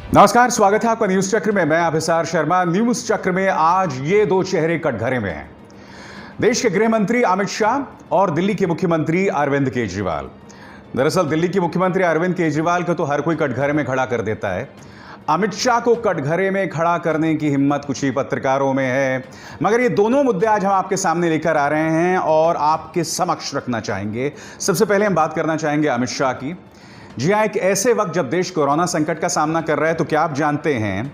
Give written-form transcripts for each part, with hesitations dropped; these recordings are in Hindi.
नमस्कार, स्वागत है आपका न्यूज चक्र में। मैं अभिसार शर्मा। न्यूज चक्र में आज ये दो चेहरे कटघरे में हैं। देश के गृह मंत्री अमित शाह और दिल्ली के मुख्यमंत्री अरविंद केजरीवाल। दरअसल दिल्ली के मुख्यमंत्री अरविंद केजरीवाल को तो हर कोई कटघरे में खड़ा कर देता है। अमित शाह को कटघरे में खड़ा करने की हिम्मत कुछ ही पत्रकारों में है। मगर ये दोनों मुद्दे आज हम आपके सामने लेकर आ रहे हैं और आपके समक्ष रखना चाहेंगे। सबसे पहले हम बात करना चाहेंगे अमित शाह की। जी हाँ, एक ऐसे वक्त जब देश कोरोना संकट का सामना कर रहा है, तो क्या आप जानते हैं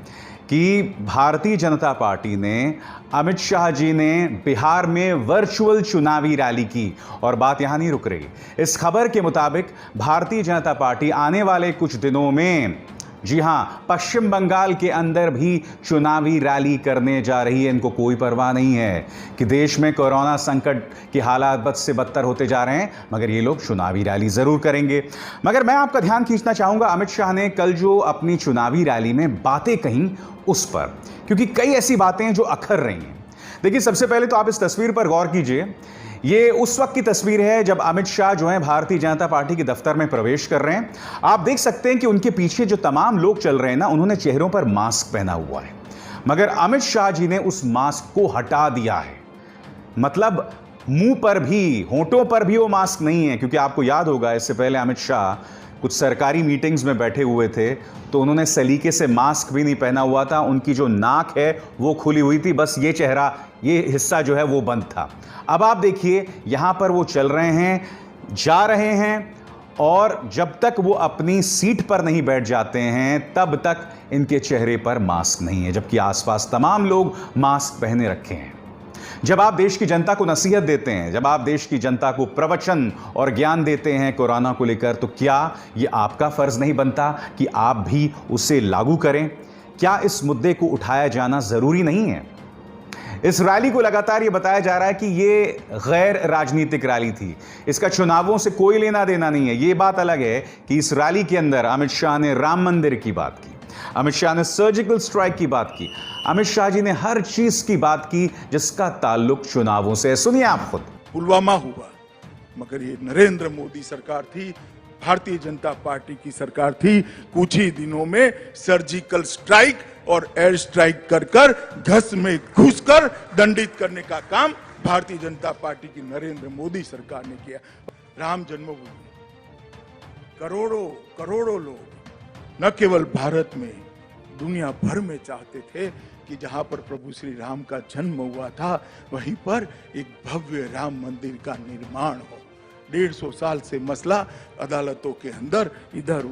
कि भारतीय जनता पार्टी ने, अमित शाह जी ने बिहार में वर्चुअल चुनावी रैली की। और बात यहां नहीं रुक रही। इस खबर के मुताबिक भारतीय जनता पार्टी आने वाले कुछ दिनों में, जी हां, पश्चिम बंगाल के अंदर भी चुनावी रैली करने जा रही है। इनको कोई परवाह नहीं है कि देश में कोरोना संकट के हालात बद से बदतर होते जा रहे हैं, मगर ये लोग चुनावी रैली जरूर करेंगे। मगर मैं आपका ध्यान खींचना चाहूंगा अमित शाह ने कल जो अपनी चुनावी रैली में बातें कहीं उस पर, क्योंकि कई ऐसी बातें हैं जो अखर रही हैं। देखिए, सबसे पहले तो आप इस तस्वीर पर गौर कीजिए। ये उस वक्त की तस्वीर है जब अमित शाह जो है भारतीय जनता पार्टी के दफ्तर में प्रवेश कर रहे हैं। आप देख सकते हैं कि उनके पीछे जो तमाम लोग चल रहे हैं ना, उन्होंने चेहरों पर मास्क पहना हुआ है, मगर अमित शाह जी ने उस मास्क को हटा दिया है। मतलब मुंह पर भी, होंठों पर भी वो मास्क नहीं है। क्योंकि आपको याद होगा, इससे पहले अमित शाह कुछ सरकारी मीटिंग्स में बैठे हुए थे तो उन्होंने सलीके से मास्क भी नहीं पहना हुआ था। उनकी जो नाक है वो खुली हुई थी, बस ये चेहरा, ये हिस्सा जो है वो बंद था। अब आप देखिए, यहां पर वो चल रहे हैं, जा रहे हैं, और जब तक वो अपनी सीट पर नहीं बैठ जाते हैं तब तक इनके चेहरे पर मास्क नहीं है, जबकि आसपास तमाम लोग मास्क पहने रखे हैं। जब आप देश की जनता को नसीहत देते हैं, जब आप देश की जनता को प्रवचन और ज्ञान देते हैं कोरोना को लेकर, तो क्या ये आपका फर्ज नहीं बनता कि आप भी उसे लागू करें? क्या इस मुद्दे को उठाया जाना जरूरी नहीं है? इस रैली को लगातार ये बताया जा रहा है कि ये गैर राजनीतिक रैली थी, इसका चुनावों से कोई लेना देना नहीं है। ये बात अलग है कि इस रैली के अंदर अमित शाह ने राम मंदिर की बात की, अमित शाह ने सर्जिकल स्ट्राइक की बात की, अमित शाह जी ने हर चीज की बात की जिसका ताल्लुक चुनावों से। सुनिए आप खुद। पुलवामा हुआ, मगर ये नरेंद्र मोदी सरकार थी, भारतीय जनता पार्टी की सरकार थी। कुछ ही दिनों में सर्जिकल स्ट्राइक और एयर स्ट्राइक कर घस में घुसकर दंडित करने का काम भारतीय जनता पार्टी की नरेंद्र मोदी सरकार ने किया। राम जन्मभूमि, करोड़ों करोड़ों लोग न केवल भारत में, दुनिया भर में चाहते थे कि जहां पर प्रभु श्री राम का जन्म हुआ था वहीं पर एक भव्य राम मंदिर का निर्माण हो। 150 साल से मसला अदालतों के अंदर इधर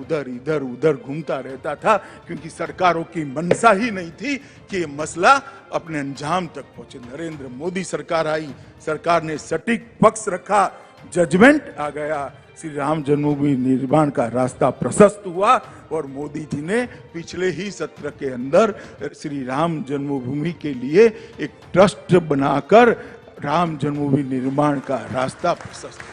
उधर घूमता रहता था, क्योंकि सरकारों की मंशा ही नहीं थी कि ये मसला अपने अंजाम तक पहुंचे। नरेंद्र मोदी सरकार आई, सरकार ने सटीक पक्ष रखा, जजमेंट आ गया, श्री राम जन्मभूमि निर्माण का रास्ता प्रशस्त हुआ। और मोदी जी ने पिछले ही सत्र के अंदर श्री राम जन्मभूमि के लिए एक ट्रस्ट बनाकर राम जन्मभूमि निर्माण का रास्ता प्रशस्त किया।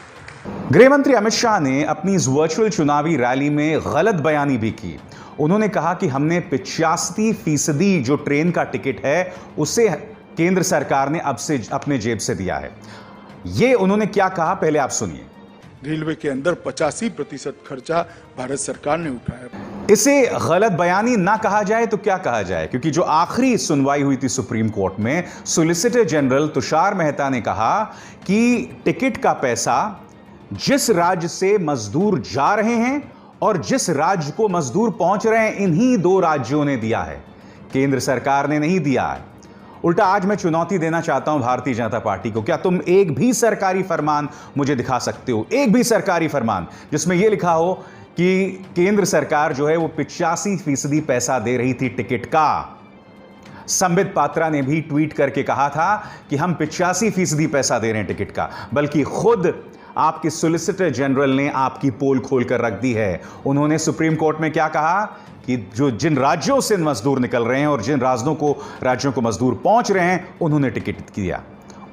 गृह मंत्री अमित शाह ने अपनी इस वर्चुअल चुनावी रैली में गलत बयानी भी की। उन्होंने कहा कि हमने 85% जो ट्रेन का टिकट है उसे केंद्र सरकार ने अब से अपने जेब से दिया है। ये उन्होंने क्या कहा, पहले आप सुनिए। रेलवे के अंदर 85% खर्चा भारत सरकार ने उठाया। इसे गलत बयानी ना कहा जाए तो क्या कहा जाए, क्योंकि जो आखिरी सुनवाई हुई थी सुप्रीम कोर्ट में, सॉलिसिटर जनरल तुषार मेहता ने कहा कि टिकट का पैसा जिस राज्य से मजदूर जा रहे हैं और जिस राज्य को मजदूर पहुंच रहे हैं, इन्हीं दो राज्यों ने दिया है, केंद्र सरकार ने नहीं दिया है। उल्टा आज मैं चुनौती देना चाहता हूं भारतीय जनता पार्टी को, क्या तुम एक भी सरकारी फरमान मुझे दिखा सकते हो, एक भी सरकारी फरमान जिसमें यह लिखा हो कि केंद्र सरकार जो है वो 85% पैसा दे रही थी टिकट का? संबित पात्रा ने भी ट्वीट करके कहा था कि हम 85% पैसा दे रहे हैं टिकट का, बल्कि खुद आपके सॉलिसिटर जनरल ने आपकी पोल खोल कर रख दी है। उन्होंने सुप्रीम कोर्ट में क्या कहा कि जिन राज्यों से मजदूर निकल रहे हैं और जिन राज्यों को मजदूर पहुंच रहे हैं, उन्होंने टिकट दिया।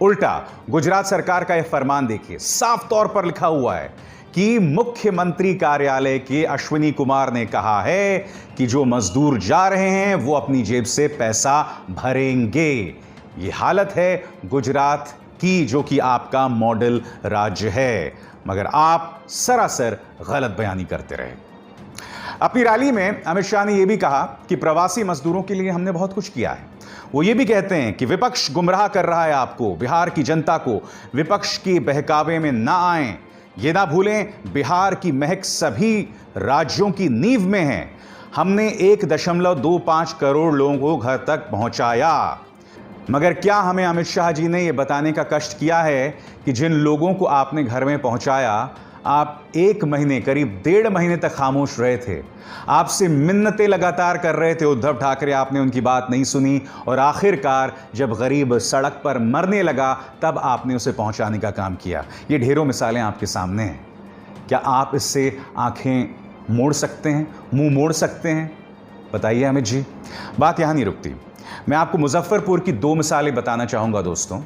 उल्टा गुजरात सरकार का यह फरमान देखिए, साफ तौर पर लिखा हुआ है कि मुख्यमंत्री कार्यालय के अश्विनी कुमार ने कहा है कि जो मजदूर जा रहे हैं वो अपनी जेब से पैसा भरेंगे। ये हालत है गुजरात की, जो कि आपका मॉडल राज्य है, मगर आप सरासर गलत बयानी करते रहे। अपनी रैली में अमित शाह ने यह भी कहा कि प्रवासी मजदूरों के लिए हमने बहुत कुछ किया है। वो ये भी कहते हैं कि विपक्ष गुमराह कर रहा है आपको, बिहार की जनता को विपक्ष के बहकावे में ना आए। ये ना भूलें, बिहार की महक सभी राज्यों की नींव में है। हमने 1.25 करोड़ लोगों को घर तक पहुंचाया। मगर क्या हमें अमित शाह जी ने यह बताने का कष्ट किया है कि जिन लोगों को आपने घर में पहुंचाया, आप 1 महीने, करीब 1.5 महीने तक खामोश रहे थे। आपसे मिन्नतें लगातार कर रहे थे उद्धव ठाकरे, आपने उनकी बात नहीं सुनी और आखिरकार जब गरीब सड़क पर मरने लगा तब आपने उसे पहुंचाने का काम किया। ये ढेरों मिसालें आपके सामने हैं। क्या आप इससे आंखें मोड़ सकते हैं, मुंह मोड़ सकते हैं? बताइए अमित जी। बात यहां नहीं रुकती, मैं आपको मुजफ्फरपुर की 2 मिसालें बताना चाहूंगा दोस्तों।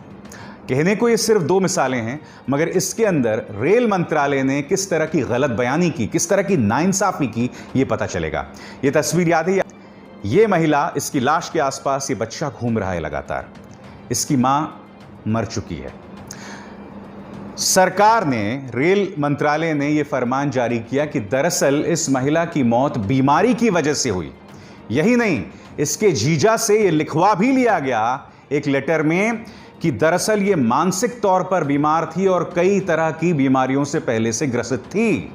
कहने को ये सिर्फ 2 मिसालें हैं, मगर इसके अंदर रेल मंत्रालय ने किस तरह की गलत बयानी की, किस तरह की नाइंसाफी की, ये पता चलेगा। ये तस्वीर याद है? ये महिला, इसकी लाश के आसपास ये बच्चा घूम रहा है लगातार। इसकी मां मर चुकी है। सरकार ने, रेल मंत्रालय ने यह फरमान जारी किया कि दरअसल इस महिला की मौत बीमारी की वजह से हुई। यही नहीं, इसके जीजा से यह लिखवा भी लिया गया एक लेटर में कि दरअसल ये मानसिक तौर पर बीमार थी और कई तरह की बीमारियों से पहले से ग्रसित थी,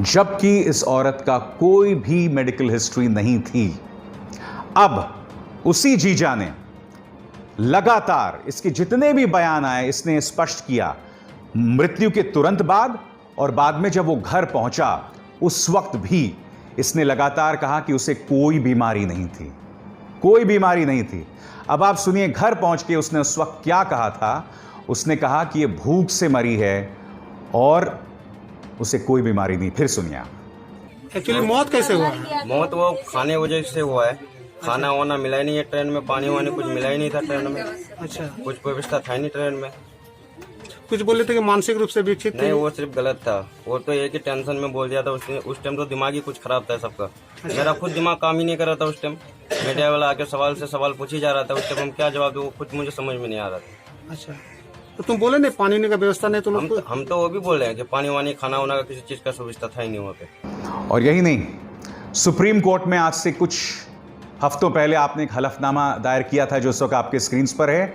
जबकि इस औरत का कोई भी मेडिकल हिस्ट्री नहीं थी। अब उसी जीजा ने लगातार इसके जितने भी बयान आए, इसने स्पष्ट किया, मृत्यु के तुरंत बाद और बाद में जब वो घर पहुंचा उस वक्त भी इसने लगातार कहा कि उसे कोई बीमारी नहीं थी, कोई बीमारी नहीं थी। अब आप सुनिए घर पहुंच के उसने उस वक्त क्या कहा था। उसने कहा कि ये भूख से मरी है और उसे कोई बीमारी नहीं। फिर सुनिए आप। एक्चुअली मौत कैसे हुआ है? मौत वो खाने वजह से हुआ है। खाना वाना मिला ही नहीं है ट्रेन में, पानी वानी कुछ मिला ही नहीं था ट्रेन में। अच्छा, कुछ व्यवस्था था नहीं ट्रेन में। कुछ बोले थे कि मानसिक रूप से विकसित थे। नहीं, वो सिर्फ गलत था। वो तो एक ही टेंशन में बोल दिया था उसने। उस टाइम तो दिमाग ही कुछ खराब था सबका। मेरा खुद दिमाग काम ही नहीं कर रहा था उस टाइम। मीडिया वाला आके सवाल से सवाल पूछी जा रहा था, उस टाइम हम क्या जवाब दूं खुद मुझे समझ में नहीं आ रहा था। अच्छा, तो तुम बोले नहीं पानी का व्यवस्था नहीं, तुम हम तो वो भी बोल रहे हैं कि पानी वानी खाना वाना का किसी चीज का सुविधा था ही नहीं वहाँ पे। और यही नहीं, सुप्रीम कोर्ट में आज से कुछ हफ्तों पहले आपने एक हलफनामा दायर किया था जो इस वक्त आपके स्क्रीन पर है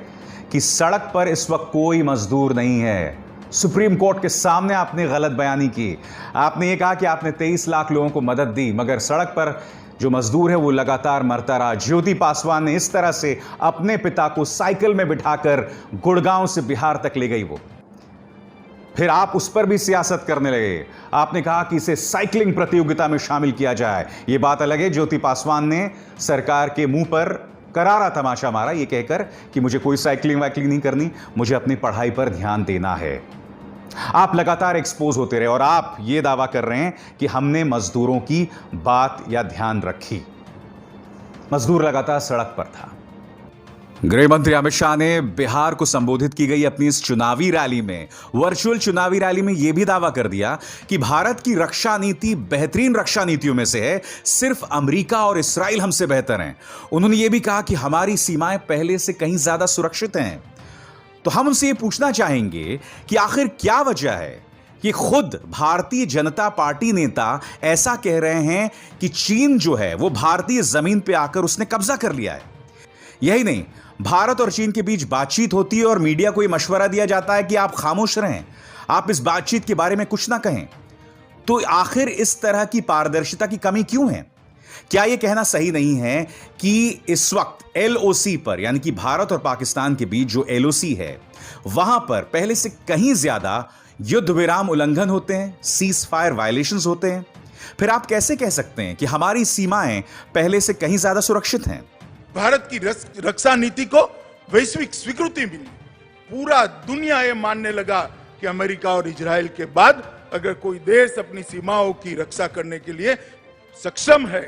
कि सड़क पर इस वक्त कोई मजदूर नहीं है। सुप्रीम कोर्ट के सामने आपने गलत बयानी की। आपने ये कहा कि आपने 23 लाख लोगों को मदद दी, मगर सड़क पर जो मजदूर है वो लगातार मरता रहा। ज्योति पासवान ने इस तरह से अपने पिता को साइकिल में बिठाकर गुड़गांव से बिहार तक ले गई वो। फिर आप उस पर भी सियासत करने लगे। आपने कहा कि इसे साइकिलिंग प्रतियोगिता में शामिल किया जाए। यह बात अलग है, ज्योति पासवान ने सरकार के मुंह पर करारा तमाशा मारा ये कहकर कि मुझे कोई साइकिलिंग वाइकलिंग नहीं करनी, मुझे अपनी पढ़ाई पर ध्यान देना है। आप लगातार एक्सपोज होते रहे और आप ये दावा कर रहे हैं कि हमने मजदूरों की बात या ध्यान रखी। मजदूर लगातार सड़क पर था। गृह मंत्री अमित शाह ने बिहार को संबोधित की गई अपनी इस चुनावी रैली में, वर्चुअल चुनावी रैली में यह भी दावा कर दिया कि भारत की रक्षा नीति बेहतरीन रक्षा नीतियों में से है, सिर्फ अमेरिका और इस्राइल हमसे बेहतर हैं। उन्होंने यह भी कहा कि हमारी सीमाएं पहले से कहीं ज्यादा सुरक्षित हैं। तो हम उनसे यह पूछना चाहेंगे कि आखिर क्या वजह है कि खुद भारतीय जनता पार्टी नेता ऐसा कह रहे हैं कि चीन जो है वो भारतीय जमीन पर आकर उसने कब्जा कर लिया है। यही नहीं, भारत और चीन के बीच बातचीत होती है और मीडिया को यह मशवरा दिया जाता है कि आप खामोश रहें, आप इस बातचीत के बारे में कुछ ना कहें। तो आखिर इस तरह की पारदर्शिता की कमी क्यों है? क्या यह कहना सही नहीं है कि इस वक्त एलओसी पर, यानी कि भारत और पाकिस्तान के बीच जो एलओसी है, वहां पर पहले से कहीं ज्यादा युद्ध विराम उल्लंघन होते हैं, सीज फायर वायलेशंस होते हैं? फिर आप कैसे कह सकते हैं कि हमारी सीमाएं पहले से कहीं ज्यादा सुरक्षित हैं? भारत की रक्षा नीति को वैश्विक स्वीकृति मिली। पूरा दुनिया ये मानने लगा कि अमेरिका और इजराइल के बाद अगर कोई देश अपनी सीमाओं की रक्षा करने के लिए सक्षम है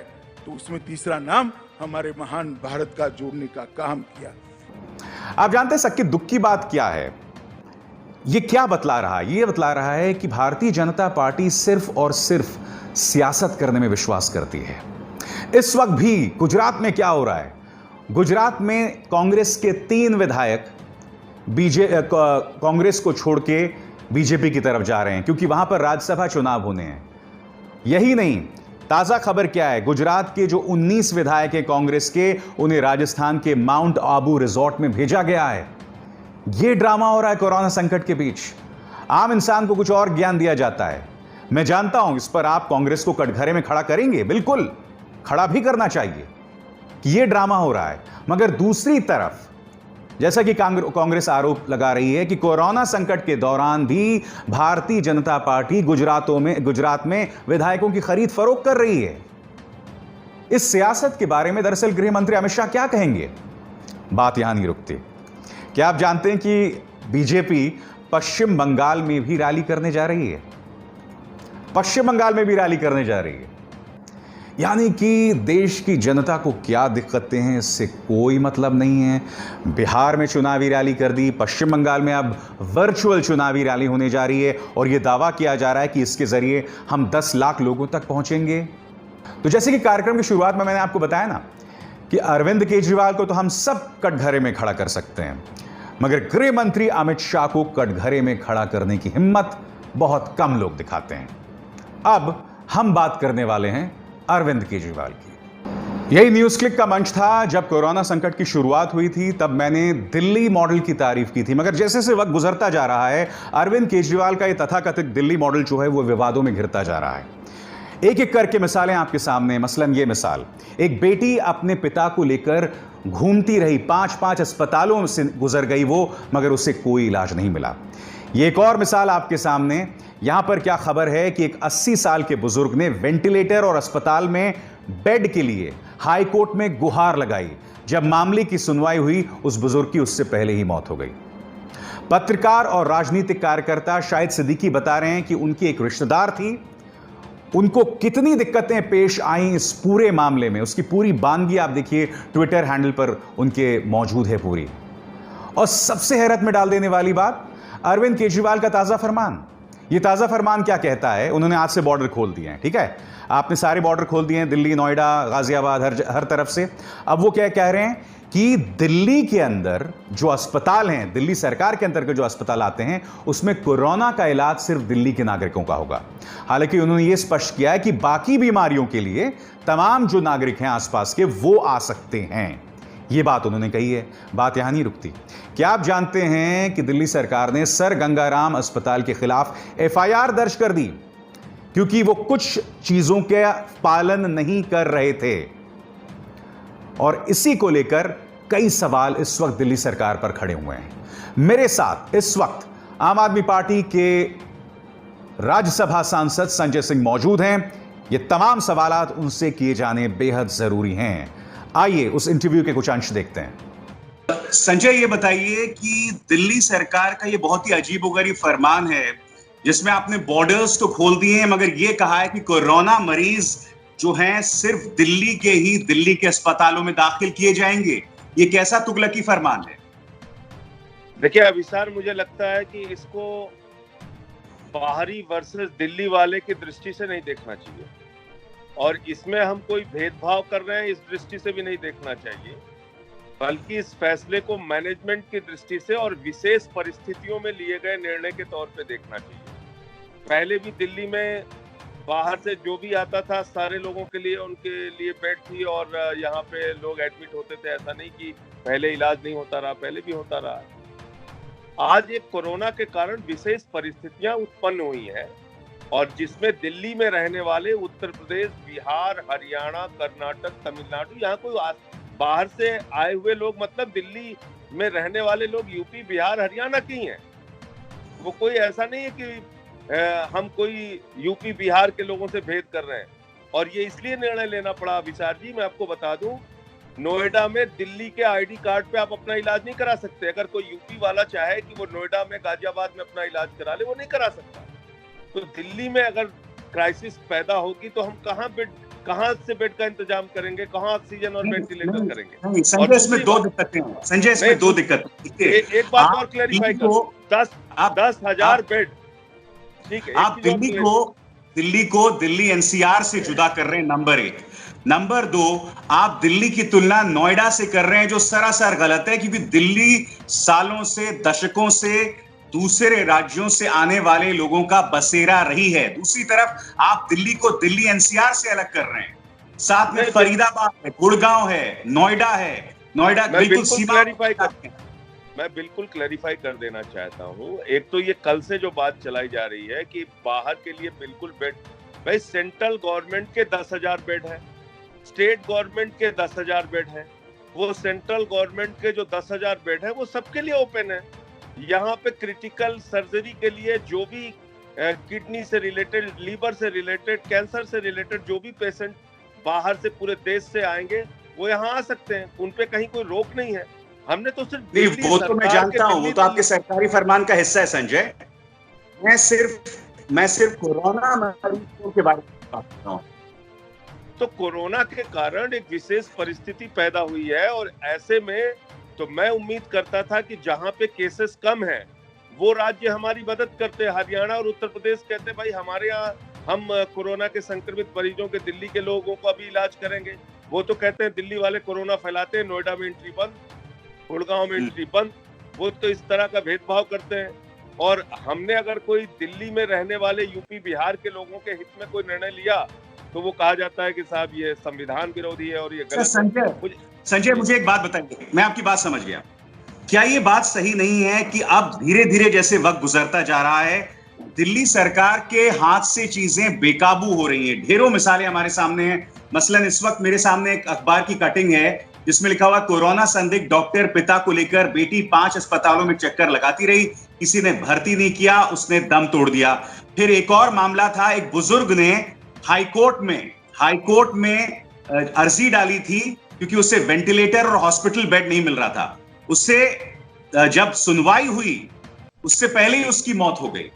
तो उसमें तीसरा नाम हमारे महान भारत का जोड़ने का काम किया। आप जानते हैं सबके दुख की बात क्या है? यह क्या बतला रहा है? यह बतला रहा है कि भारतीय जनता पार्टी सिर्फ और सिर्फ सियासत करने में विश्वास करती है। इस वक्त भी गुजरात में क्या हो रहा है? गुजरात में कांग्रेस के 3 विधायक कांग्रेस को छोड़ के बीजेपी की तरफ जा रहे हैं क्योंकि वहां पर राज्यसभा चुनाव होने हैं। यही नहीं, ताजा खबर क्या है, गुजरात के जो 19 विधायक हैं कांग्रेस के, उन्हें राजस्थान के माउंट आबू रिजॉर्ट में भेजा गया है। यह ड्रामा हो रहा है कोरोना संकट के बीच। आम इंसान को कुछ और ज्ञान दिया जाता है। मैं जानता हूं इस पर आप कांग्रेस को कटघरे में खड़ा करेंगे, बिल्कुल खड़ा भी करना चाहिए कि यह ड्रामा हो रहा है। मगर दूसरी तरफ जैसा कि कांग्रेस आरोप लगा रही है कि कोरोना संकट के दौरान भी भारतीय जनता पार्टी गुजरात में विधायकों की खरीद फरोख्त कर रही है। इस सियासत के बारे में दरअसल गृह मंत्री अमित शाह क्या कहेंगे? बात यहां नहीं रुकती। क्या आप जानते हैं कि बीजेपी पश्चिम बंगाल में भी रैली करने जा रही है? पश्चिम बंगाल में भी रैली करने जा रही है। यानी कि देश की जनता को क्या दिक्कतें हैं इससे कोई मतलब नहीं है। बिहार में चुनावी रैली कर दी, पश्चिम बंगाल में अब वर्चुअल चुनावी रैली होने जा रही है और यह दावा किया जा रहा है कि इसके जरिए हम 10 लाख लोगों तक पहुंचेंगे। तो जैसे कि कार्यक्रम की शुरुआत में मैंने आपको बताया ना कि अरविंद केजरीवाल को तो हम सब कटघरे में खड़ा कर सकते हैं, मगर गृह मंत्री अमित शाह को कटघरे में खड़ा करने की हिम्मत बहुत कम लोग दिखाते हैं। अब हम बात करने वाले हैं अरविंद केजरीवाल की। यही न्यूज क्लिक का मंच था। जब कोरोना संकट की शुरुआत हुई थी तब मैंने दिल्ली मॉडल की तारीफ की थी, मगर जैसे जैसे वक्त गुजरता जा रहा है अरविंद केजरीवाल का यह तथाकथित दिल्ली मॉडल जो है वो विवादों में घिरता जा रहा है। एक एक करके मिसालें आपके सामने। मसलन ये मिसाल, एक बेटी अपने पिता को लेकर घूमती रही, 5-5 अस्पतालों से गुजर गई वो, मगर उसे कोई इलाज नहीं मिला। ये एक और मिसाल आपके सामने। यहां पर क्या खबर है कि एक 80 साल के बुजुर्ग ने वेंटिलेटर और अस्पताल में बेड के लिए हाई कोर्ट में गुहार लगाई। जब मामले की सुनवाई हुई उस बुजुर्ग की उससे पहले ही मौत हो गई। पत्रकार और राजनीतिक कार्यकर्ता शाहिद सिद्दीकी बता रहे हैं कि उनकी एक रिश्तेदार थी, उनको कितनी दिक्कतें पेश आईं इस पूरे मामले में, उसकी पूरी बानगी आप देखिए ट्विटर हैंडल पर उनके मौजूद है पूरी। और सबसे हैरत में डाल देने वाली बात, अरविंद केजरीवाल का ताजा फरमान। ये ताजा फरमान क्या कहता है? उन्होंने आज से बॉर्डर खोल दिए हैं, ठीक है, आपने सारे बॉर्डर खोल दिए हैं, दिल्ली, नोएडा, गाजियाबाद, हर तरफ से। अब वो क्या कह रहे हैं कि दिल्ली के अंदर जो अस्पताल हैं, दिल्ली सरकार के अंतर्गत जो अस्पताल आते हैं, उसमें कोरोना का इलाज सिर्फ दिल्ली के नागरिकों का होगा। हालांकि उन्होंने ये स्पष्ट किया है कि बाकी बीमारियों के लिए तमाम जो नागरिक हैं आसपास के, वो आ सकते हैं। ये बात उन्होंने कही है। बात यहां नहीं रुकती। क्या आप जानते हैं कि दिल्ली सरकार ने सर गंगाराम अस्पताल के खिलाफ FIR दर्ज कर दी क्योंकि वो कुछ चीजों के पालन नहीं कर रहे थे, और इसी को लेकर कई सवाल इस वक्त दिल्ली सरकार पर खड़े हुए हैं। मेरे साथ इस वक्त आम आदमी पार्टी के राज्यसभा सांसद संजय सिंह मौजूद हैं। ये तमाम सवालात उनसे किए जाने बेहद जरूरी हैं। आइए उस इंटरव्यू के कुछ अंश देखते हैं। संजय, ये बताइए कि दिल्ली सरकार का ये बहुत ही अजीबोगरीब फरमान है जिसमें आपने बॉर्डर्स तो खोल दिए हैं, मगर ये कहा है कि कोरोना मरीज जो हैं सिर्फ दिल्ली के अस्पतालों में दाखिल किए जाएंगे। ये कैसा तुगलकी फरमान है? देखिए अभिसार, मुझे लगता है कि इसको बाहरी वर्सेस दिल्ली वाले की दृष्टि से नहीं देखना चाहिए, और इसमें हम कोई भेदभाव कर रहे हैं इस दृष्टि से भी नहीं देखना चाहिए, बल्कि इस फैसले को मैनेजमेंट की दृष्टि से और विशेष परिस्थितियों में लिए गए निर्णय के तौर पे देखना चाहिए। पहले भी दिल्ली में बाहर से जो भी आता था सारे लोगों के लिए उनके लिए बेड थी और यहाँ पे लोग एडमिट होते थे। ऐसा नहीं कि पहले इलाज नहीं होता रहा, पहले भी होता रहा। आज एक कोरोना के कारण विशेष परिस्थितियां उत्पन्न हुई हैं, और जिसमें दिल्ली में रहने वाले उत्तर प्रदेश, बिहार, हरियाणा, कर्नाटक, तमिलनाडु, यहाँ कोई बाहर से आए हुए लोग, मतलब दिल्ली में रहने वाले लोग यूपी, बिहार, हरियाणा के ही हैं। वो कोई ऐसा नहीं है कि हम कोई यूपी, बिहार के लोगों से भेद कर रहे हैं। और ये इसलिए निर्णय लेना पड़ा विशाल जी, मैं आपको बता दूं, नोएडा में दिल्ली के आईडी कार्ड पे आप अपना इलाज नहीं करा सकते। अगर कोई यूपी वाला चाहे कि वो नोएडा में, गाजियाबाद में अपना इलाज करा ले, वो नहीं करा सकता। तो दिल्ली में अगर क्राइसिस पैदा होगी तो हम कहाँ से बेड का इंतजाम करेंगे, कहाँ ऑक्सीजन और वेंटिलेटर करेंगे? संजय, इसमें दो दिक्कतें हैं। संजय, इसमें दो दिक्कतें। एक बात और क्लैरिफाई करो, 10,000 बेड, ठीक है। आप दिल्ली को दिल्ली NCR से जुदा कर रहे हैं, नंबर 1। नंबर 2, आप दिल्ली की तुलना नोएडा से कर रहे हैं, जो सरासर गलत है, क्योंकि दिल्ली सालों से, दशकों से दूसरे राज्यों से आने वाले लोगों का बसेरा रही है। दूसरी तरफ आप दिल्ली को दिल्ली एनसीआर से अलग कर रहे हैं, साथ में फरीदाबाद है, गुड़गांव है, नोएडा है। नोएडा बिल्कुल सीमा। मैं बिल्कुल क्लैरिफाई कर देना चाहता हूँ। एक तो ये कल से जो बात चलाई जा रही है कि बाहर के लिए बिल्कुल बेड, भाई सेंट्रल गवर्नमेंट के 10,000 बेड है, स्टेट गवर्नमेंट के 10,000 बेड है। वो सेंट्रल गवर्नमेंट के जो 10,000 बेड है वो सबके लिए ओपन है। यहाँ पे क्रिटिकल सर्जरी के लिए जो भी किडनी से रिलेटेड, लीवर से रिलेटेड, कैंसर से रिलेटेड जो भी पेशेंट बाहर से पूरे देश से आएंगे वो यहाँ आ सकते हैं, उन पे कहीं कोई रोक नहीं है। हमने तो सिर्फ नहीं, वो तो मैं जानता हूँ, वो तो आपके सरकारी फरमान का हिस्सा है संजय। मैं सिर्फ कोरोना मरीजों के बारे में बात कर रहा हूँ। तो कोरोना के कारण एक विशेष परिस्थिति पैदा हुई है और ऐसे में तो मैं उम्मीद करता था कि जहां पे केसेस कम हैं वो राज्य हमारी मदद करते। हरियाणा और उत्तर प्रदेश कहते भाई हमारे यहाँ हम कोरोना के संक्रमित मरीजों के, दिल्ली के लोगों का भी इलाज करेंगे। वो तो कहते हैं दिल्ली वाले कोरोना फैलाते हैं, नोएडा में एंट्री बंद, गुड़गांव में एंट्री बंद। वो तो इस तरह का भेदभाव करते हैं। और हमने अगर कोई दिल्ली में रहने वाले यूपी बिहार के लोगों के हित में कोई निर्णय लिया तो वो कहा जाता है कि साहब ये संविधान विरोधी है और ये गलत है। संजय मुझे एक बात बताइए, मैं आपकी बात समझ गया। क्या ये बात सही नहीं है कि अब धीरे धीरे जैसे वक्त गुजरता जा रहा है, दिल्ली सरकार के हाथ से चीजें बेकाबू हो रही हैं? ढेरों मिसालें हमारे सामने हैं। मसलन इस वक्त मेरे सामने एक अखबार की कटिंग है जिसमें लिखा हुआ कोरोना संदिग्ध डॉक्टर पिता को लेकर बेटी 5 अस्पतालों में चक्कर लगाती रही, किसी ने भर्ती नहीं किया, उसने दम तोड़ दिया। फिर एक और मामला था, एक बुजुर्ग ने हाईकोर्ट में अर्जी डाली थी क्योंकि उसे वेंटिलेटर और हॉस्पिटल बेड नहीं मिल रहा था। उससे जब सुनवाई हुई उससे पहले ही उसकी मौत हो गई।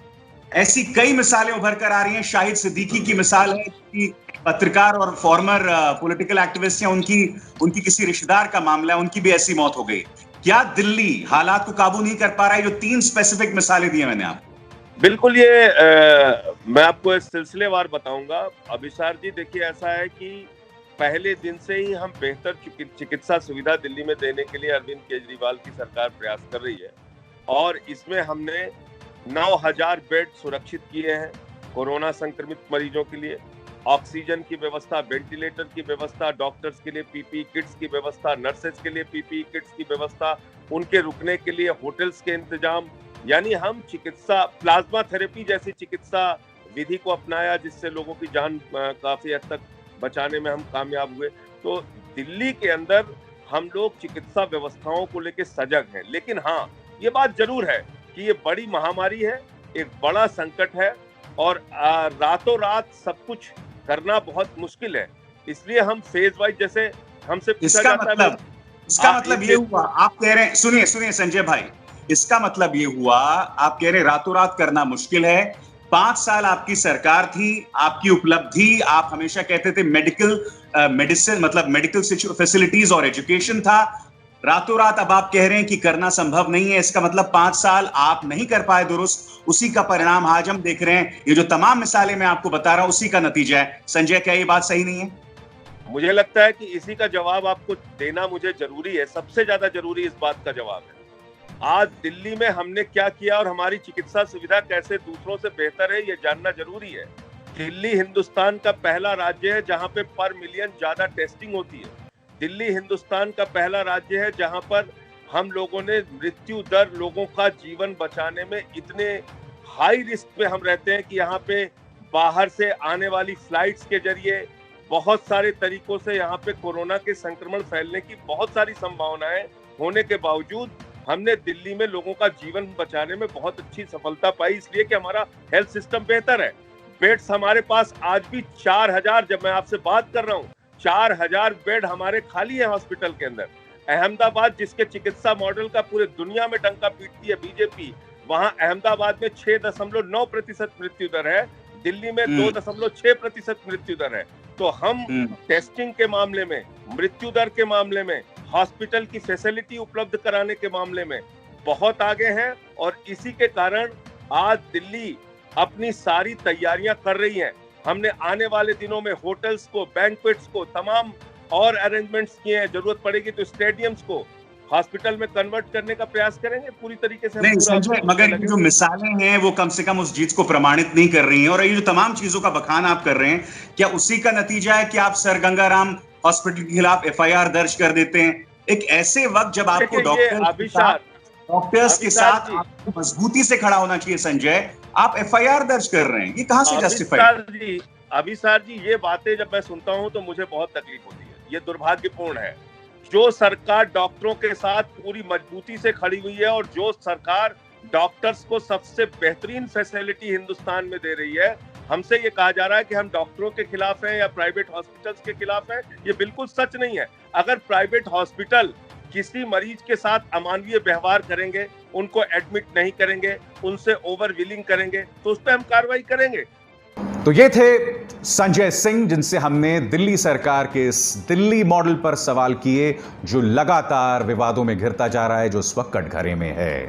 ऐसी कई मिसालें उभर कर आ रही हैं। शाहिद सिद्दीकी की मिसाल है कि पत्रकार और फॉर्मर पॉलिटिकल एक्टिविस्ट हैं, उनकी किसी रिश्तेदार का मामला है, उनकी भी ऐसी मौत हो गई। क्या दिल्ली हालात को काबू नहीं कर पा रहा है? जो 3 स्पेसिफिक मिसालें दी मैंने आपको। बिल्कुल, ये मैं आपको इस सिलसिलेवार बताऊंगा। अभिसार जी देखिए, ऐसा है कि पहले दिन से ही हम बेहतर चिकित्सा सुविधा दिल्ली में देने के लिए अरविंद केजरीवाल की सरकार प्रयास कर रही है और इसमें हमने 9,000 बेड सुरक्षित किए हैं कोरोना संक्रमित मरीजों के लिए। ऑक्सीजन की व्यवस्था, वेंटिलेटर की व्यवस्था, डॉक्टर्स के लिए पीपीई किट्स की व्यवस्था, नर्सेज के लिए पीपीई किट्स की व्यवस्था, उनके रुकने के लिए होटल्स के इंतजाम। यानी हम चिकित्सा, प्लाज्मा थेरेपी जैसी चिकित्सा विधि को अपनाया जिससे लोगों की जान काफी हद तक बचाने में हम कामयाब हुए। तो दिल्ली के अंदर हम लोग चिकित्सा व्यवस्थाओं को लेकर सजग हैं। लेकिन हाँ, ये बात जरूर है कि ये बड़ी महामारी है, एक बड़ा संकट है और रातों रात सब कुछ करना बहुत मुश्किल है। इसलिए हम फेज वाइज, जैसे हमसे पूछा जाता है, इसका मतलब ये हुआ, आप कह रहे हैं, सुनिए संजय भाई, इसका मतलब ये हुआ, आप कह रहे हैं रातों रात करना मुश्किल है। 5 साल आपकी सरकार थी, आपकी उपलब्धि, आप हमेशा कहते थे मेडिसिन मतलब मेडिकल फैसिलिटीज और एजुकेशन था। रातों रात अब आप कह रहे हैं कि करना संभव नहीं है। इसका मतलब 5 साल आप नहीं कर पाए दुरुस्त, उसी का परिणाम आज हम देख रहे हैं। ये जो तमाम मिसालें मैं आपको बता रहा हूं उसी का नतीजा है। संजय, क्या ये बात सही नहीं है? मुझे लगता है कि इसी का जवाब आपको देना मुझे जरूरी है। सबसे ज्यादा जरूरी इस बात का जवाब है आज दिल्ली में हमने क्या किया और हमारी चिकित्सा सुविधा कैसे दूसरों से बेहतर है, ये जानना जरूरी है। दिल्ली हिंदुस्तान का पहला राज्य है जहां पे पर मिलियन ज्यादा टेस्टिंग होती है। दिल्ली हिंदुस्तान का पहला राज्य है जहां पर हम लोगों ने मृत्यु दर, लोगों का जीवन बचाने में इतने हाई रिस्क पे हम रहते हैं कि यहाँ पे बाहर से आने वाली फ्लाइट्स के जरिए बहुत सारे तरीकों से यहाँ पे कोरोना के संक्रमण फैलने की बहुत सारी संभावनाएं होने के बावजूद हमने दिल्ली में लोगों का जीवन बचाने में बहुत अच्छी सफलता पाई, इसलिए कि हमारा हेल्थ सिस्टम बेहतर है। बेड्स हमारे पास आज भी 4,000, जब मैं आपसे बात कर रहा हूँ 4,000 बेड हमारे खाली है हॉस्पिटल के अंदर। अहमदाबाद, जिसके चिकित्सा मॉडल का पूरे दुनिया में डंका पीटती है बीजेपी, वहां अहमदाबाद में 6.9% मृत्यु दर है, दिल्ली में 2.6% मृत्यु दर है। तो हम टेस्टिंग के मामले में, मृत्यु दर के मामले में, हॉस्पिटल की फैसिलिटी उपलब्ध कराने के मामले में बहुत आगे हैं और इसी के कारण आज दिल्ली अपनी सारी तैयारियां कर रही है। हमने आने वाले दिनों में होटल्स को, बैंक्वेट्स को, तमाम और अरेंजमेंट्स किए हैं। जरूरत पड़ेगी तो स्टेडियम्स को हॉस्पिटल में कन्वर्ट करने का प्रयास करेंगे पूरी तरीके से। हम नहीं पूरा संजय, मगर ये जो मिसालें हैं वो कम से कम उस चीज को प्रमाणित नहीं कर रही हैं, और ये जो तमाम चीजों का बखान आप कर रहे हैं, क्या उसी का नतीजा है कि आप सर गंगाराम हॉस्पिटल के खिलाफ FIR दर्ज कर देते हैं एक ऐसे वक्त जब आपको डॉक्टर्स के साथ आपको मजबूती से खड़ा होना चाहिए? संजय, आप FIR दर्ज कर रहे हैं, ये कहां से जस्टिफाइड? अभिसार जी, ये बातें जब मैं सुनता हूं तो मुझे बहुत तकलीफ होती है। ये दुर्भाग्यपूर्ण है। जो सरकार डॉक्टरों के साथ पूरी मजबूती से खड़ी हुई है और जो सरकार डॉक्टर्स को सबसे बेहतरीन फैसिलिटी हिंदुस्तान में दे रही है, हमसे ये कहा जा रहा है कि हम डॉक्टरों के खिलाफ हैं या प्राइवेट हॉस्पिटल्स के खिलाफ हैं। ये बिल्कुल सच नहीं है। अगर प्राइवेट हॉस्पिटल किसी मरीज के साथ अमानवीय व्यवहार करेंगे, उनको एडमिट नहीं करेंगे, उनसे ओवर विलिंग करेंगे, तो उस पर हम कार्रवाई करेंगे। तो ये थे संजय सिंह, जिनसे हमने दिल्ली सरकार के इस दिल्ली मॉडल पर सवाल किए, जो लगातार विवादों में घिरता जा रहा है, जो इस वक्त कटघरे में है।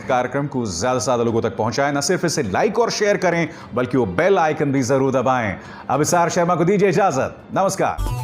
कार्यक्रम को ज्यादा से ज्यादा लोगों तक पहुंचाएं, न सिर्फ इसे लाइक और शेयर करें, बल्कि वो बेल आइकन भी जरूर दबाएं। अभिसार शर्मा को दीजिए इजाजत। नमस्कार।